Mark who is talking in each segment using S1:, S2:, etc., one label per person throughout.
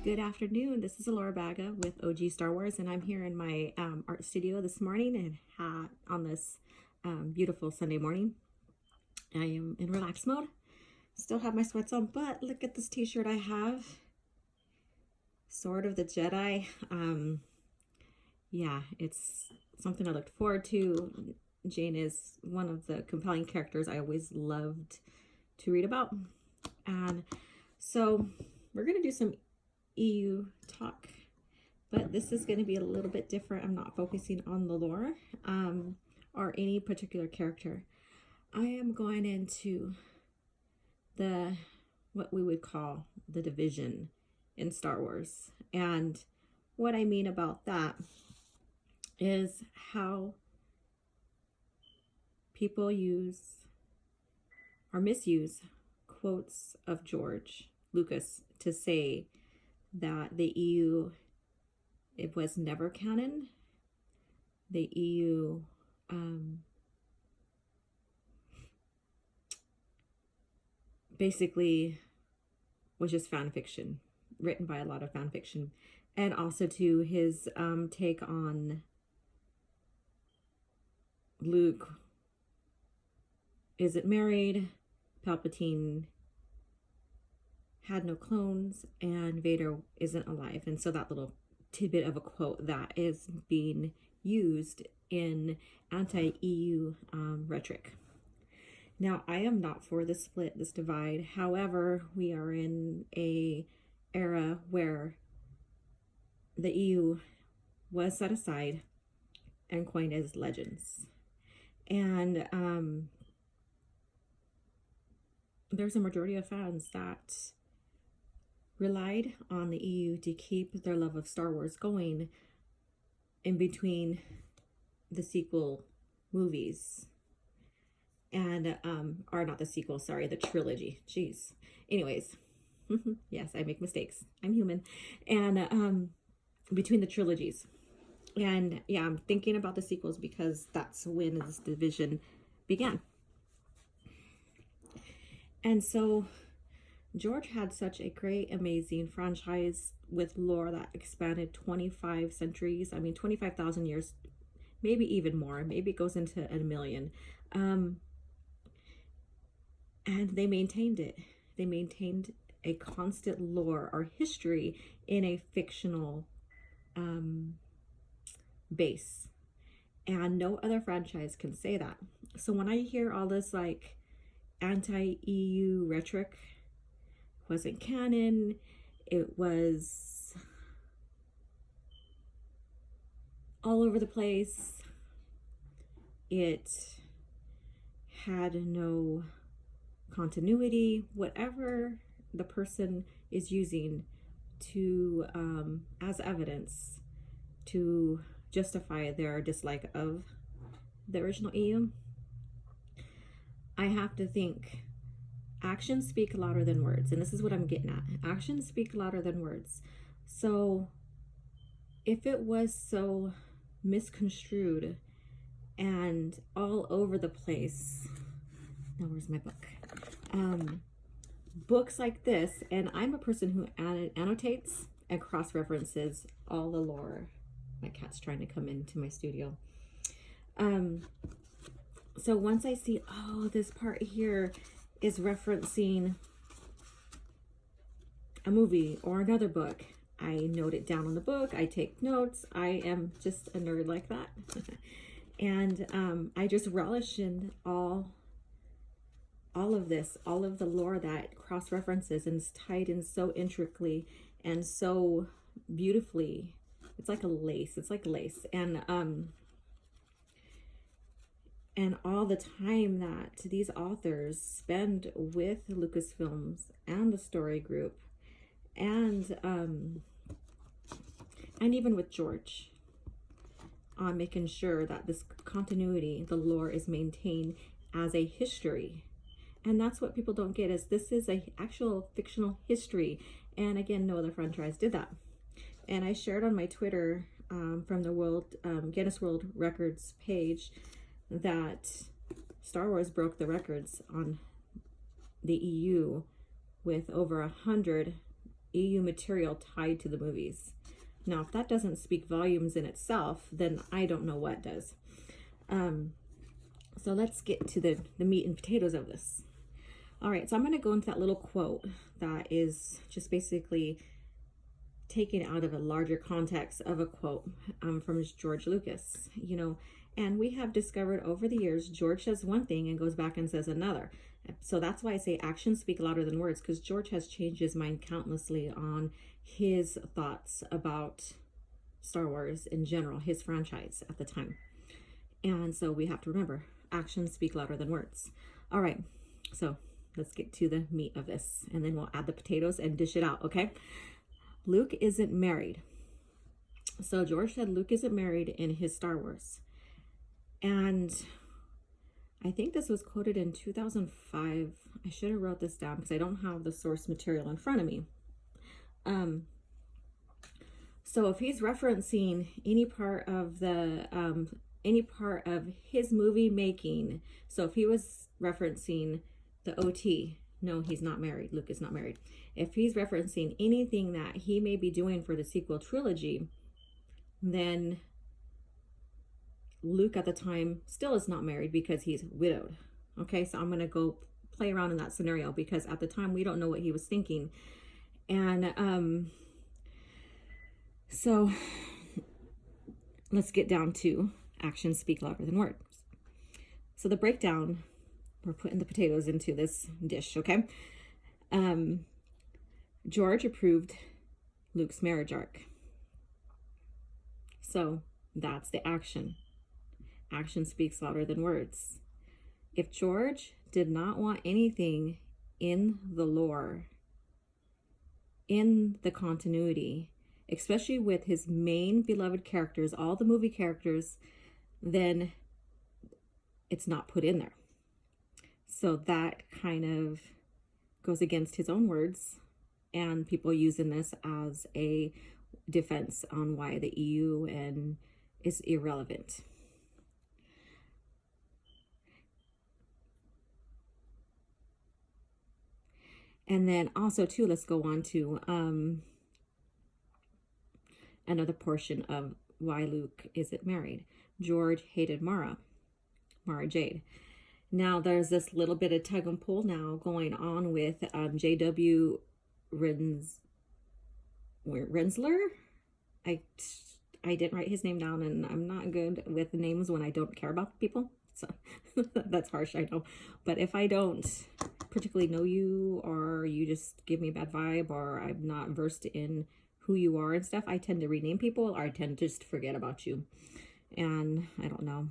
S1: Good afternoon. This is Laura Baga with O.G.Starwars, and I'm here in my art studio this morning and on this beautiful Sunday morning. I am in relaxed mode. Still have my sweats on, but look at this t-shirt I have. Sword of the Jedi. Yeah, it's something I looked forward to. Jane is one of the compelling characters I always loved to read about. And so we're going to do some EU talk, but this is going to be a little bit different. I'm not focusing on the lore or any particular character. I am going into what we would call the division in Star Wars. And what I mean about that is how people use or misuse quotes of George Lucas to say that the EU, it was never canon. The EU basically was just fan fiction, written by a lot of fan fiction, and also to his take on Luke isn't married, Palpatine had no clones, and Vader isn't alive. And so that little tidbit of a quote that is being used in anti-EU rhetoric. Now, I am not for this split, this divide. However, we are in a era where the EU was set aside and coined as legends. And there's a majority of fans that relied on the EU to keep their love of Star Wars going in between the sequel movies and or not the sequel, sorry, the trilogy. Jeez. Anyways, yes, I make mistakes. I'm human. And between the trilogies. And yeah, I'm thinking about the sequels because that's when this division began. And so George had such a great, amazing franchise with lore that expanded 25 centuries. I mean, 25,000 years, maybe even more. Maybe it goes into a million. And they maintained it. They maintained a constant lore or history in a fictional base. And no other franchise can say that. So when I hear all this like anti-EU rhetoric, wasn't canon, it was all over the place, it had no continuity, whatever the person is using to as evidence to justify their dislike of the original EU, I have to think actions speak louder than words. And this is what I'm getting at. Actions speak louder than words. So if it was so misconstrued and all over the place, now where's my book? Books like this, and I'm a person who annotates and cross-references all the lore. My cat's trying to come into my studio. So once I see, oh, this part here is referencing a movie or another book, I note it down on the book. I take notes. I am just a nerd like that. And I just relish in all of this, all of the lore that cross-references and is tied in so intricately and so beautifully. It's like a lace. It's like lace. And all the time that these authors spend with Lucasfilms and the story group, and even with George, on making sure that this continuity, the lore, is maintained as a history. And that's what people don't get, is this is a actual fictional history. And again, no other franchise did that. And I shared on my Twitter from the Guinness World Records page that Star Wars broke the records on the EU with over 100 EU material tied to the movies. Now, if that doesn't speak volumes in itself, then I don't know what does. So let's get to the meat and potatoes of this. All right, so I'm going to go into that little quote that is just basically taken out of a larger context of a quote from George Lucas, you know, and we have discovered over the years, George says one thing and goes back and says another. So that's why I say actions speak louder than words, because George has changed his mind countlessly on his thoughts about Star Wars in general, his franchise at the time. And so we have to remember, actions speak louder than words. All right, so let's get to the meat of this, and then we'll add the potatoes and dish it out, okay? Luke isn't married. So George said Luke isn't married in his Star Wars. And I think this was quoted in 2005. I should have wrote this down because I don't have the source material in front of me. So if he's referencing any part of his movie making, so if he was referencing the OT, no, he's not married. Luke is not married. If he's referencing anything that he may be doing for the sequel trilogy, then Luke at the time still is not married because he's widowed. Okay, so I'm going to go play around in that scenario because at the time we don't know what he was thinking. And so let's get down to actions speak louder than words. So the breakdown, we're putting the potatoes into this dish, okay? George approved Luke's marriage arc. So that's the action. Action speaks louder than words. If George did not want anything in the lore, in the continuity, especially with his main beloved characters, all the movie characters, then it's not put in there. So that kind of goes against his own words, and people using this as a defense on why the EU is irrelevant. And then also too, let's go on to another portion of why Luke isn't married. George hated Mara Jade. Now there's this little bit of tug and pull now going on with J.W. Rinzler. I didn't write his name down, and I'm not good with names when I don't care about people. So that's harsh, I know. But if I don't particularly know you, or you just give me a bad vibe, or I'm not versed in who you are and stuff, I tend to rename people, or I tend to just forget about you. And I don't know.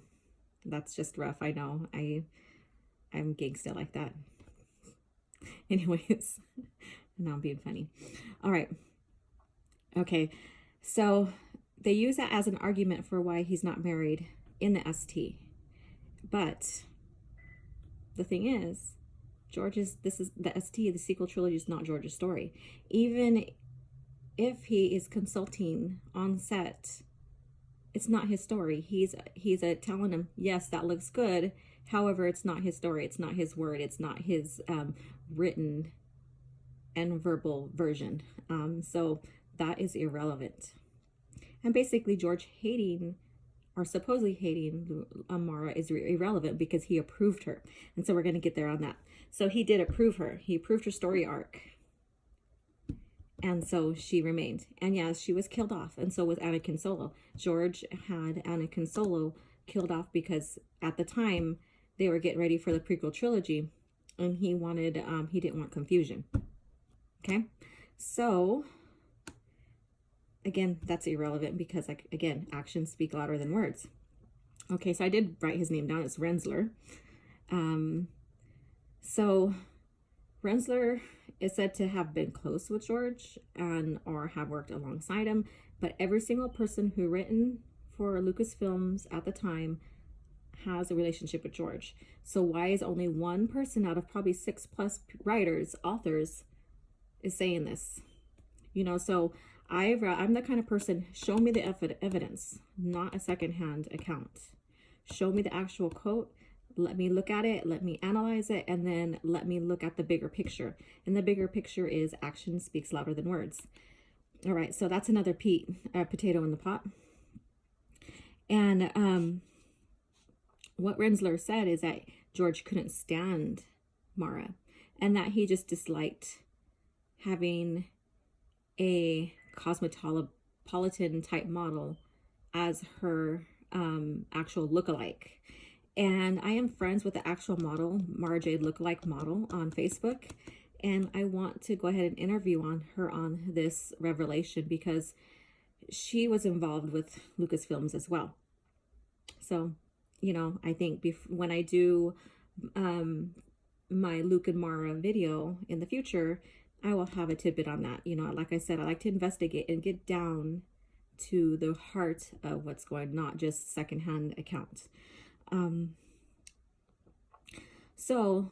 S1: That's just rough. I know. I'm gangsta like that. Anyways, now I'm being funny. All right. Okay. So they use that as an argument for why he's not married in the ST. But the thing is, this is the ST, the sequel trilogy is not George's story. Even if he is consulting on set, it's not his story. He's telling him, yes, that looks good. However, it's not his story. It's not his word. It's not his written and verbal version. So that is irrelevant. And basically, George hating, or supposedly hating Mara, is irrelevant because he approved her. And so we're going to get there on that. So he did approve her. He approved her story arc. And so she remained. And yes, she was killed off. And so was Anakin Solo. George had Anakin Solo killed off because at the time they were getting ready for the prequel trilogy. And he wanted, he didn't want confusion. Okay. So again, that's irrelevant because, like, again, actions speak louder than words. Okay, so I did write his name down. It's Rinzler. So Rinzler is said to have been close with George or have worked alongside him, but every single person who written for Lucasfilms at the time has a relationship with George. So why is only one person out of probably 6+ writers, authors, is saying this? You know, so I'm the kind of person, show me the evidence, not a secondhand account. Show me the actual quote. let me look at it, let me analyze it, and then let me look at the bigger picture. And the bigger picture is action speaks louder than words. All right, so that's another potato in the pot. And what Rinzler said is that George couldn't stand Mara, and that he just disliked having a cosmopolitan type model as her actual lookalike. And I am friends with the actual model, Mara Jade lookalike model, on Facebook, and I want to go ahead and interview her on this revelation because she was involved with Lucasfilms as well. So, you know, I think when I do my Luke and Mara video in the future, I will have a tidbit on that. You know, like I said, I like to investigate and get down to the heart of what's going on, not just secondhand accounts. So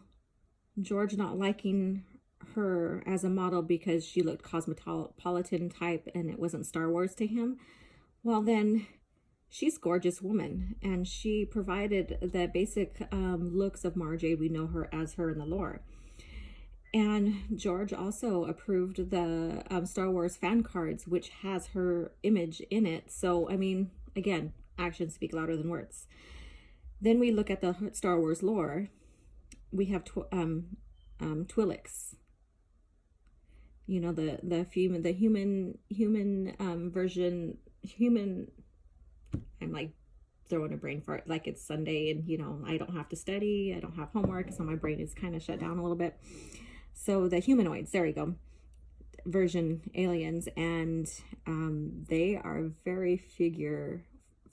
S1: George not liking her as a model because she looked cosmopolitan type and it wasn't Star Wars to him, well then, she's a gorgeous woman, and she provided the basic looks of Mara Jade. We know her as her in the lore. And George also approved the Star Wars fan cards, which has her image in it. So, I mean, again, actions speak louder than words. Then we look at the Star Wars lore. We have Twi'leks. You know, the human version, I'm like throwing a brain fart like it's Sunday and, you know, I don't have to study, I don't have homework, so my brain is kind of shut down a little bit. So the humanoids, there you go, version aliens, and they are very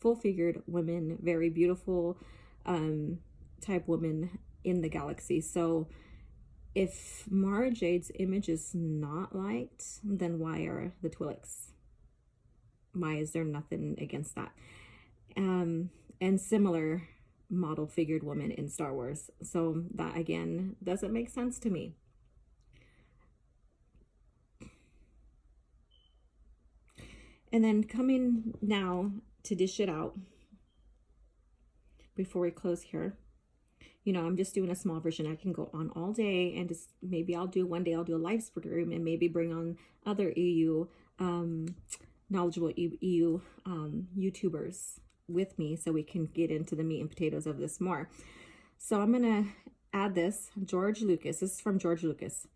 S1: full-figured women, very beautiful type women in the galaxy. So if Mara Jade's image is not liked, then why are the Twi'leks? Why is there nothing against that? And similar model figured women in Star Wars. So that, again, doesn't make sense to me. And then coming now to dish it out before we close here. You know, I'm just doing a small version. I can go on all day and just maybe one day I'll do a live stream and maybe bring on other EU, knowledgeable EU YouTubers with me so we can get into the meat and potatoes of this more. So I'm going to add this. George Lucas. This is from George Lucas.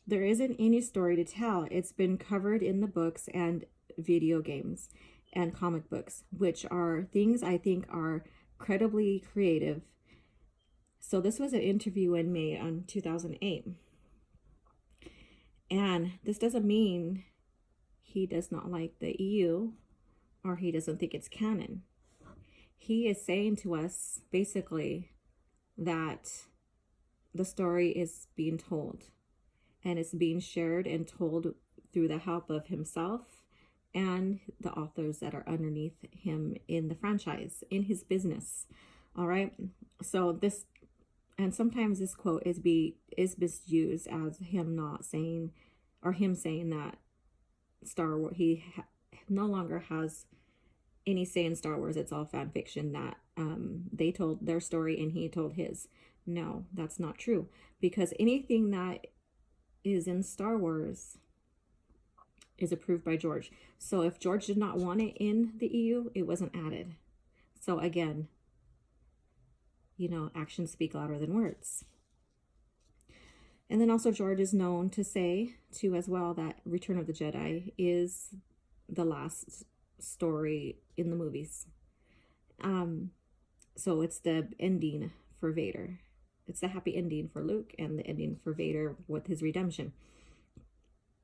S1: There isn't any story to tell. It's been covered in the books and video games and comic books, which are things I think are credibly creative. So this was an interview in May on 2008. And this doesn't mean he does not like the EU or he doesn't think it's canon. He is saying to us basically that the story is being told and it's being shared and told through the help of himself and the authors that are underneath him in the franchise, in his business. All right. So this, and sometimes this quote is misused as him not saying, or him saying that Star Wars, he no longer has any say in Star Wars. It's all fan fiction, that they told their story and he told his. No, that's not true, because anything that is in Star Wars is approved by George. So if George did not want it in the EU, it wasn't added. So again, you know, actions speak louder than words. And then also George is known to say too as well that Return of the Jedi is the last story in the movies. So it's the ending for Vader. It's the happy ending for Luke and the ending for Vader with his redemption.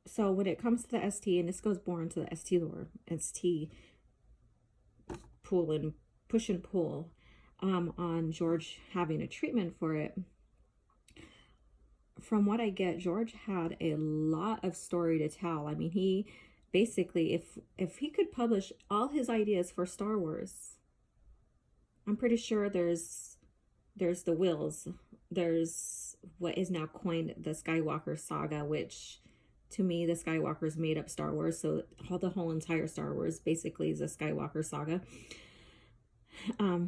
S1: So when it comes to the ST, and this goes more into the ST lore, ST pull and push and pull on George having a treatment for it. From what I get, George had a lot of story to tell. I mean, he basically, if he could publish all his ideas for Star Wars, I'm pretty sure there's the Wills, there's what is now coined the Skywalker saga, which to me, the Skywalkers made up Star Wars. So the whole entire Star Wars basically is a Skywalker saga.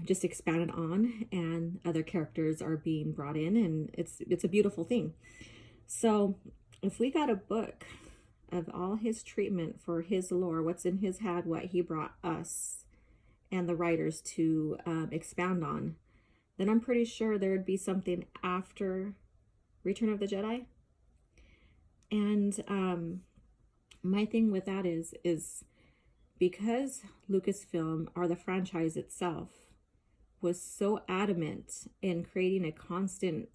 S1: just expanded on, and other characters are being brought in, and it's a beautiful thing. So if we got a book of all his treatment for his lore, what's in his head, what he brought us and the writers to expound on, then I'm pretty sure there would be something after Return of the Jedi. And my thing with that is because Lucasfilm, or the franchise itself, was so adamant in creating a constant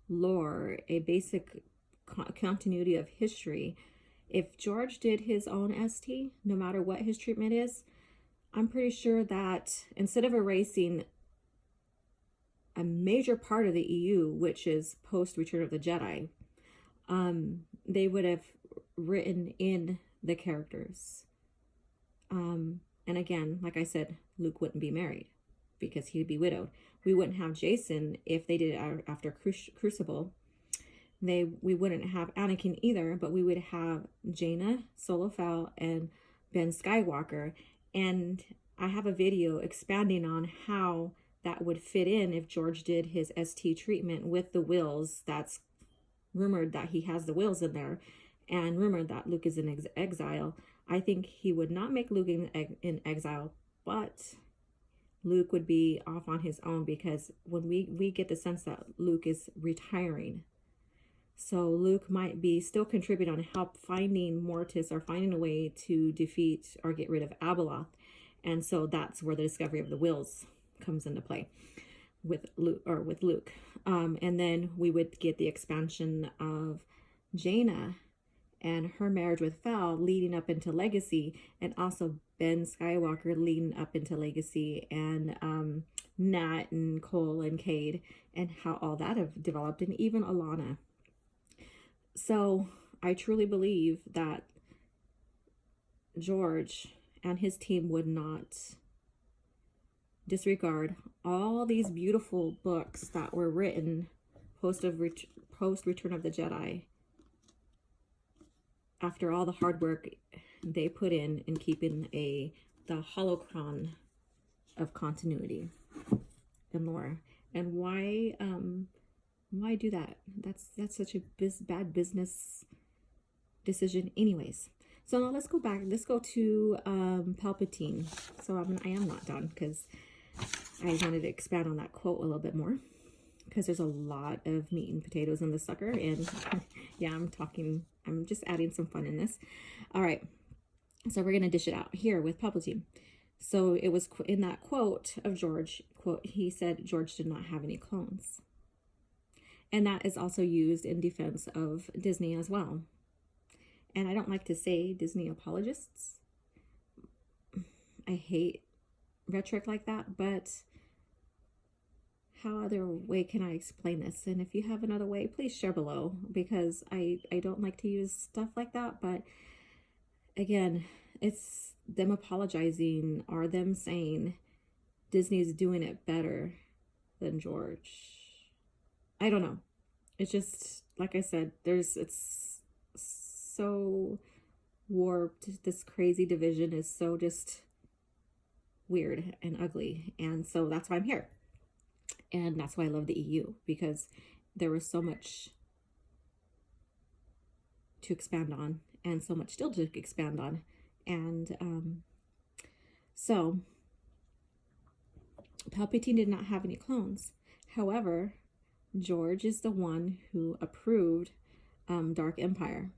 S1: lore, a basic continuity of history, if George did his own ST, no matter what his treatment is, I'm pretty sure that instead of erasing a major part of the EU, which is post Return of the Jedi, they would have written in the characters. And again, like I said, Luke wouldn't be married because he'd be widowed. We wouldn't have Jason if they did it after Crucible. We wouldn't have Anakin either, but we would have Jaina, Solo Fel, and Ben Skywalker. And I have a video expanding on how that would fit in if George did his ST treatment with the wills. That's rumored that he has the wills in there, and rumored that Luke is in exile. I think he would not make Luke in exile, but Luke would be off on his own, because when we get the sense that Luke is retiring. So Luke might be still contributing on help finding Mortis, or finding a way to defeat or get rid of Abeloth. And so that's where the discovery of the wills comes into play with Luke. And then we would get the expansion of Jaina and her marriage with Fel leading up into Legacy, and also Ben Skywalker leading up into Legacy, and Nat and Cole and Cade, and how all that have developed, and even Alana. So I truly believe that George and his team would not disregard all these beautiful books that were written post Return of the Jedi, after all the hard work they put in keeping the holocron of continuity and lore. And why do that? That's such a bad business decision anyways. So now let's go back. Let's go to Palpatine. So I am not done, because I wanted to expand on that quote a little bit more, because there's a lot of meat and potatoes in the sucker. And yeah, I'm just adding some fun in this. All right. So we're going to dish it out here with Palpatine. So it was in that quote of George, he said George did not have any clones. And that is also used in defense of Disney as well. And I don't like to say Disney apologists. I hate rhetoric like that, but how other way can I explain this? And if you have another way, please share below, because I don't like to use stuff like that. But again, it's them apologizing, or them saying Disney's doing it better than George. I don't know. It's just, like I said, it's so warped. This crazy division is so just weird and ugly. And so that's why I'm here. And that's why I love the EU, because there was so much to expand on, and so much still to expand on. And so Palpatine did not have any clones. However, George is the one who approved Dark Empire,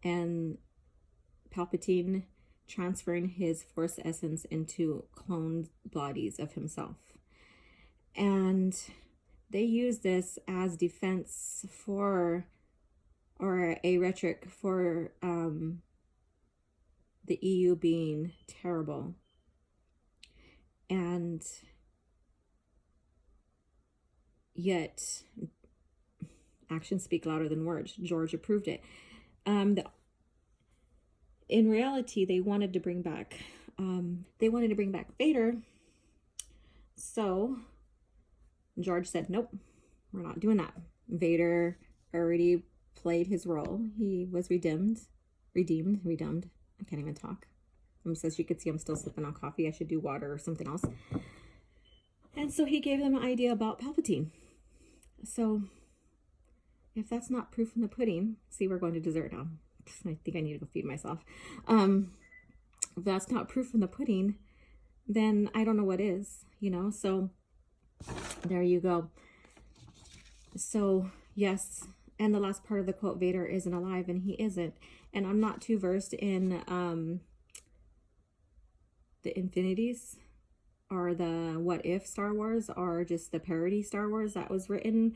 S1: and Palpatine transferring his Force essence into cloned bodies of himself. And they use this as defense for, or a rhetoric for, the EU being terrible. And yet actions speak louder than words. George approved it. In reality, they wanted to bring back Vader. So George said, nope, we're not doing that. Vader already played his role. He was redeemed. I can't even talk. Says you could see I'm still sipping on coffee. I should do water or something else. And so he gave them an idea about Palpatine. So if that's not proof in the pudding, see, we're going to dessert now. I think I need to go feed myself. If that's not proof in the pudding, then I don't know what is, you know? So there you go. So yes, and the last part of the quote, Vader isn't alive, and he isn't. And I'm not too versed in the infinities or the what if Star Wars or just the parody Star Wars that was written.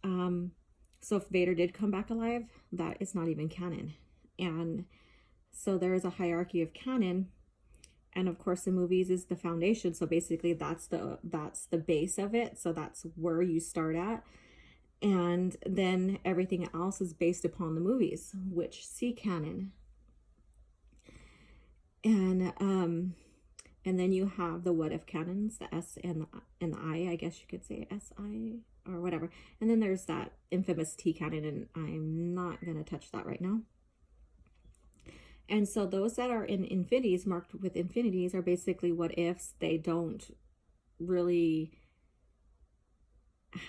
S1: So if Vader did come back alive, that is not even canon. And so there is a hierarchy of canon. And of course the movies is the foundation. So basically that's the base of it. So that's where you start at. And then everything else is based upon the movies, which see canon. And then you have the what if canons, the S and the I guess you could say SI or whatever. And then there's that infamous T canon, and I'm not going to touch that right now. And so those that are in infinities, marked with infinities, are basically what ifs. They don't really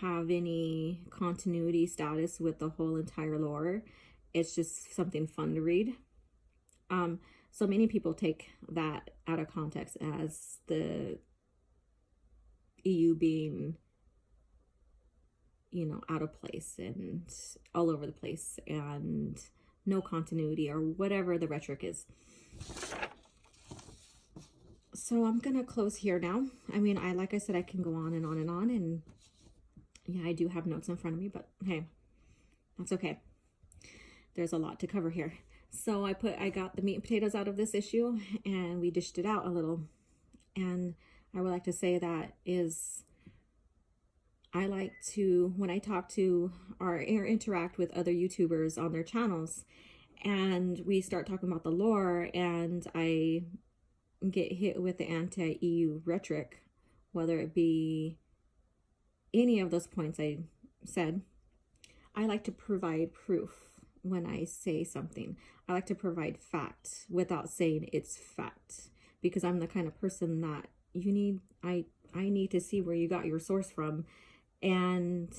S1: have any continuity status with the whole entire lore. It's just something fun to read. So many people take that out of context as the EU being, you know, out of place and all over the place and no continuity or whatever the rhetoric is. So I'm gonna close here now. I mean, like I said, I can go on and on and on, and yeah, I do have notes in front of me, but hey, that's okay. There's a lot to cover here. So I got the meat and potatoes out of this issue, and we dished it out a little. And I would like to say that is, I like to, when I talk to or interact with other YouTubers on their channels, and we start talking about the lore, and I get hit with the anti-EU rhetoric, whether it be any of those points I said, I like to provide proof when I say something. I like to provide fact without saying it's fact, because I'm the kind of person that I need to see where you got your source from, and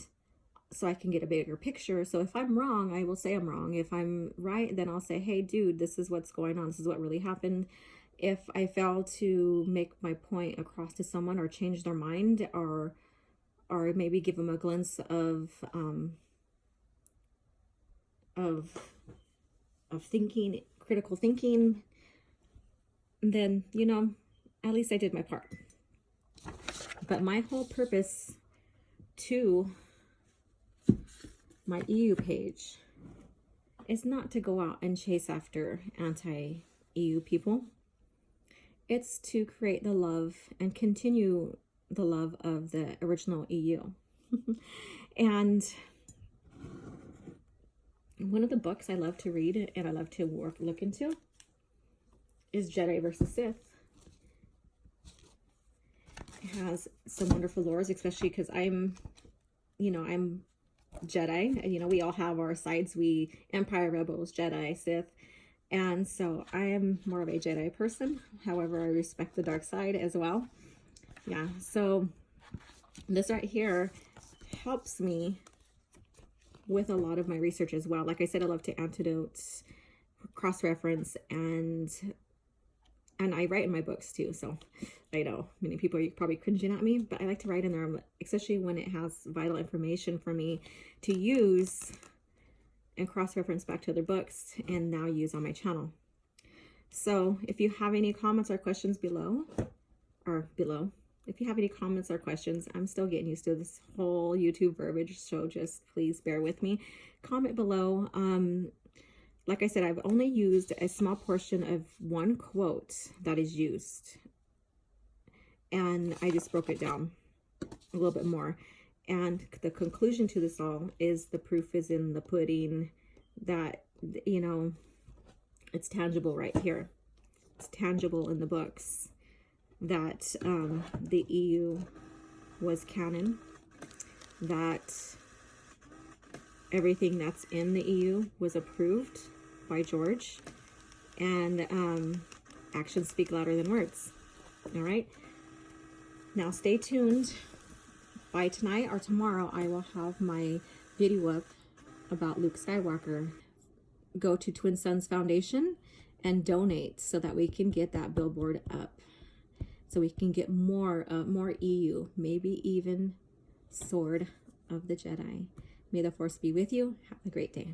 S1: so I can get a bigger picture. So if I'm wrong, I will say I'm wrong. If I'm right, then I'll say, hey dude, this is what's going on, this is what really happened. If I fail to make my point across to someone or change their mind, or maybe give them a glimpse of thinking, critical thinking, then, you know, at least I did my part. But my whole purpose to my EU page is not to go out and chase after anti-EU people. It's to create the love and continue the love of the original EU. And one of the books I love to read and I love to look into is Jedi versus Sith. It has some wonderful lores, especially because I'm Jedi. You know, we all have our sides. We Empire, Rebels, Jedi, Sith. And so I am more of a Jedi person. However, I respect the dark side as well. Yeah, so this right here helps me with a lot of my research as well. Like I said, I love to antidote, cross-reference, and I write in my books too. So I know many people are probably cringing at me, but I like to write in there, especially when it has vital information for me to use and cross-reference back to other books and now use on my channel. So if you have any comments or questions if you have any comments or questions, I'm still getting used to this whole YouTube verbiage, so just please bear with me. Comment below. Like I said, I've only used a small portion of one quote that is used, and I just broke it down a little bit more. And the conclusion to this all is the proof is in the pudding, that, you know, it's tangible right here. It's tangible in the books that the EU was canon, that everything that's in the EU was approved by George, and actions speak louder than words. All right. Now stay tuned. By tonight or tomorrow, I will have my video up about Luke Skywalker. Go to Twin Suns Foundation and donate so that we can get that billboard up. So we can get more EU, maybe even Sword of the Jedi. May the Force be with you. Have a great day.